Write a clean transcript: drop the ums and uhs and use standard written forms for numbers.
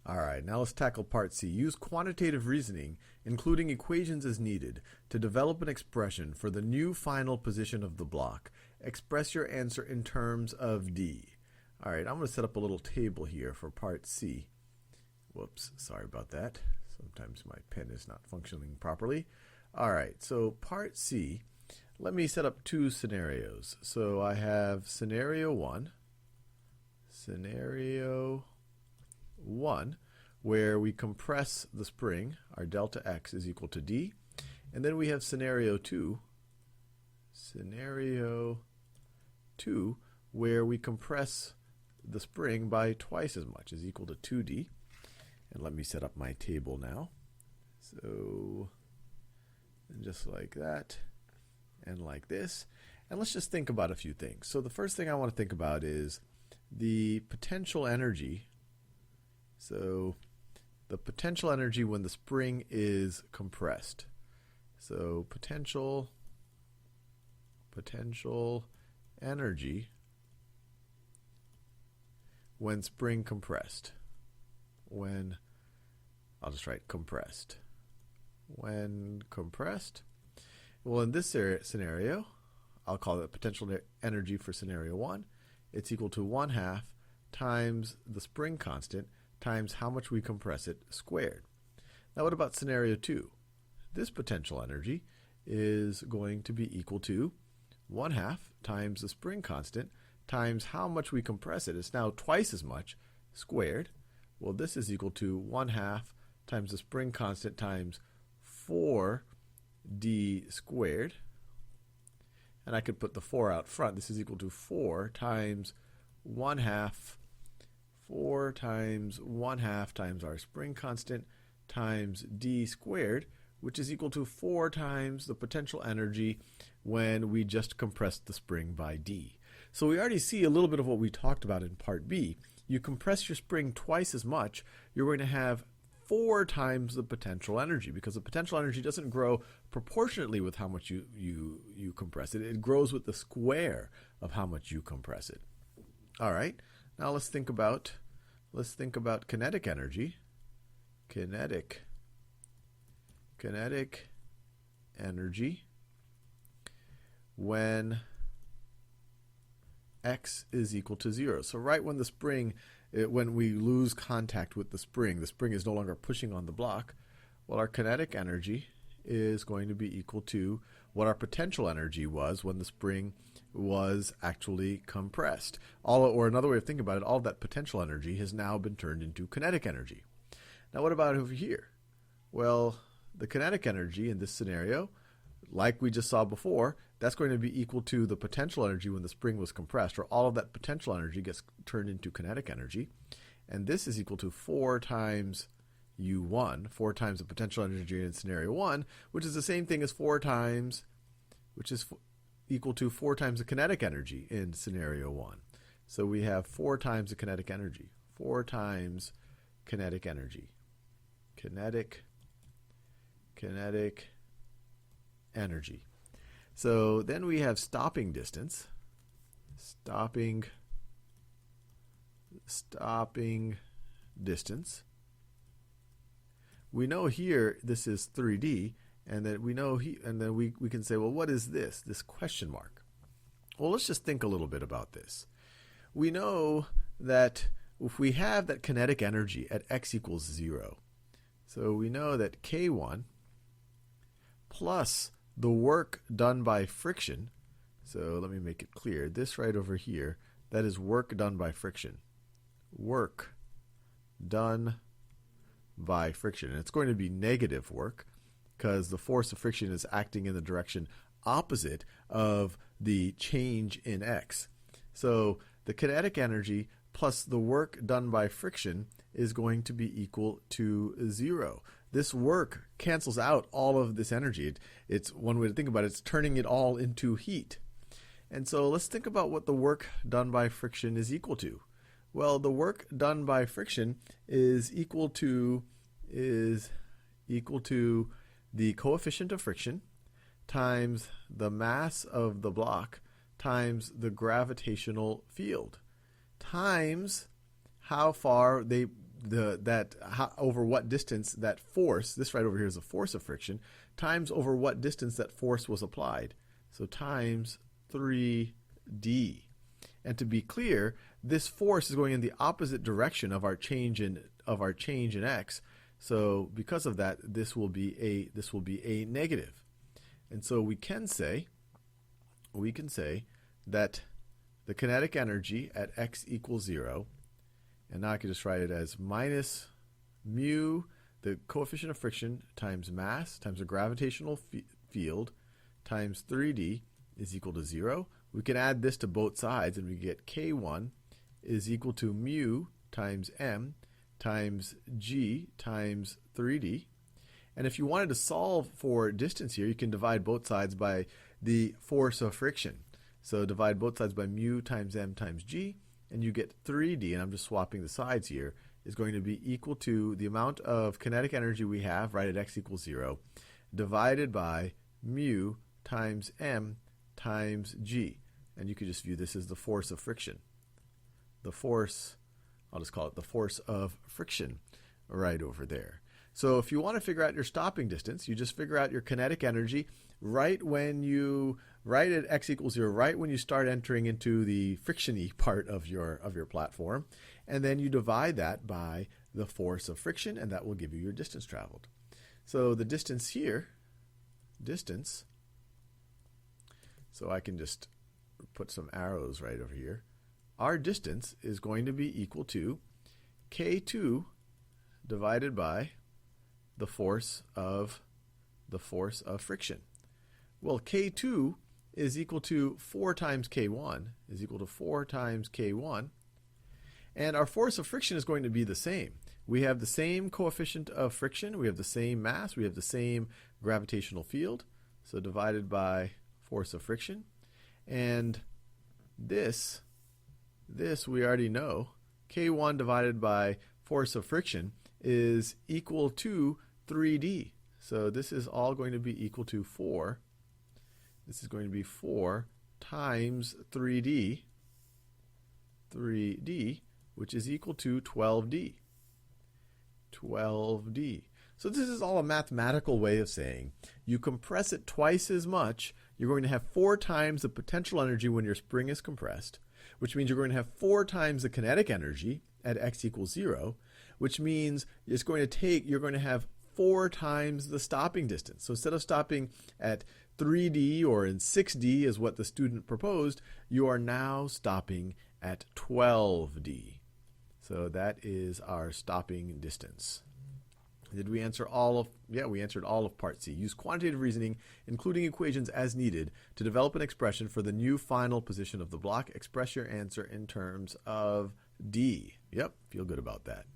All right, now let's tackle part C. Use quantitative reasoning, including equations as needed, to develop an expression for the new final position of the block. Express your answer in terms of D. All right, I'm going to set up a little table here for part C. Whoops, sorry about that. Sometimes my pen is not functioning properly. All right, so part C, let me set up two scenarios. So I have scenario 1, where we compress the spring, our delta x is equal to D. And then we have scenario 2, where we compress the spring by twice as much, is equal to 2D. And let me set up my table now. So, just like that, and like this. And let's just think about a few things. So the first thing I want to think about is the potential energy. So the potential energy when the spring is compressed. So potential energy when spring compressed. I'll just write compressed. When compressed, well, in this scenario, I'll call it potential energy for scenario 1. It's equal to 1/2 times the spring constant times how much we compress it squared. Now what about scenario 2? This potential energy is going to be equal to 1/2 times the spring constant times how much we compress it. It's now twice as much squared. Well, this is equal to 1/2 times the spring constant times 4d squared. And I could put the 4 out front. This is equal to 4 times 1/2 times our spring constant times d squared, which is equal to 4 times the potential energy when we just compressed the spring by d. So we already see a little bit of what we talked about in part B. You compress your spring twice as much, you're going to have 4 times the potential energy, because the potential energy doesn't grow proportionately with how much you compress it. It grows with the square of how much you compress it. All right, now let's think about kinetic energy. Kinetic energy when x is equal to 0. So right when the spring, when we lose contact with the spring is no longer pushing on the block, well, our kinetic energy is going to be equal to what our potential energy was when the spring was actually compressed. Or another way of thinking about it, all of that potential energy has now been turned into kinetic energy. Now what about over here? Well, the kinetic energy in this scenario, like we just saw before, that's going to be equal to the potential energy when the spring was compressed, or all of that potential energy gets turned into kinetic energy. And this is equal to 4 times U1, 4 times the potential energy in scenario 1, which is the same thing as 4 times, which is equal to 4 times the kinetic energy in scenario 1. So we have 4 times the kinetic energy. 4 times kinetic energy. Kinetic energy. So then we have stopping distance. Stopping distance. We know here this is 3D, and then we know we can say, well, what is this question mark? Well, let's just think a little bit about this. We know that if we have that kinetic energy at x equals 0, so we know that K1 plus the work done by friction, so let me make it clear, this right over here, that is work done by friction. Work done by friction. And it's going to be negative work because the force of friction is acting in the direction opposite of the change in x. So the kinetic energy plus the work done by friction is going to be equal to 0. This work cancels out all of this energy. It's one way to think about it. It's turning it all into heat. And so let's think about what the work done by friction is equal to. Well, the work done by friction is equal to the coefficient of friction times the mass of the block times the gravitational field times how far over what distance that force, this right over here is the force of friction, times over what distance that force was applied. So times 3d. And to be clear, this force is going in the opposite direction of our change in x. So because of that, this will be a negative. And so we can say that the kinetic energy at x equals 0, and now I can just write it as minus mu, the coefficient of friction, times mass, times the gravitational field, times 3d is equal to 0. We can add this to both sides, and we get k1 is equal to mu times m times g times 3d. And if you wanted to solve for distance here, you can divide both sides by the force of friction. So divide both sides by mu times m times g, and you get 3d, and I'm just swapping the sides here, is going to be equal to the amount of kinetic energy we have right at x equals 0, divided by mu times m times g. And you could just view this as the force of friction. The force, I'll just call it the force of friction right over there. So if you want to figure out your stopping distance, you just figure out your kinetic energy right at x equals 0, right when you start entering into the friction-y part of your platform, and then you divide that by the force of friction, and that will give you your distance traveled. So the distance here, so I can just put some arrows right over here. Our distance is going to be equal to k2 divided by the force of friction. Well, k2 is equal to 4 times k1, and our force of friction is going to be the same. We have the same coefficient of friction, we have the same mass, we have the same gravitational field, so divided by force of friction. And this we already know, k1 divided by force of friction is equal to 3d. So this is all going to be equal to 4. This is going to be 4 times 3d, which is equal to 12d. So this is all a mathematical way of saying you compress it twice as much, you're going to have 4 times the potential energy when your spring is compressed, which means you're going to have 4 times the kinetic energy at x equals 0, which means you're going to have 4 times the stopping distance. So instead of stopping at 3d or in 6d is what the student proposed, you are now stopping at 12d. So that is our stopping distance. Did we answer all of? Yeah, we answered all of part C. Use quantitative reasoning, including equations as needed, to develop an expression for the new final position of the block. Express your answer in terms of D. Yep, feel good about that.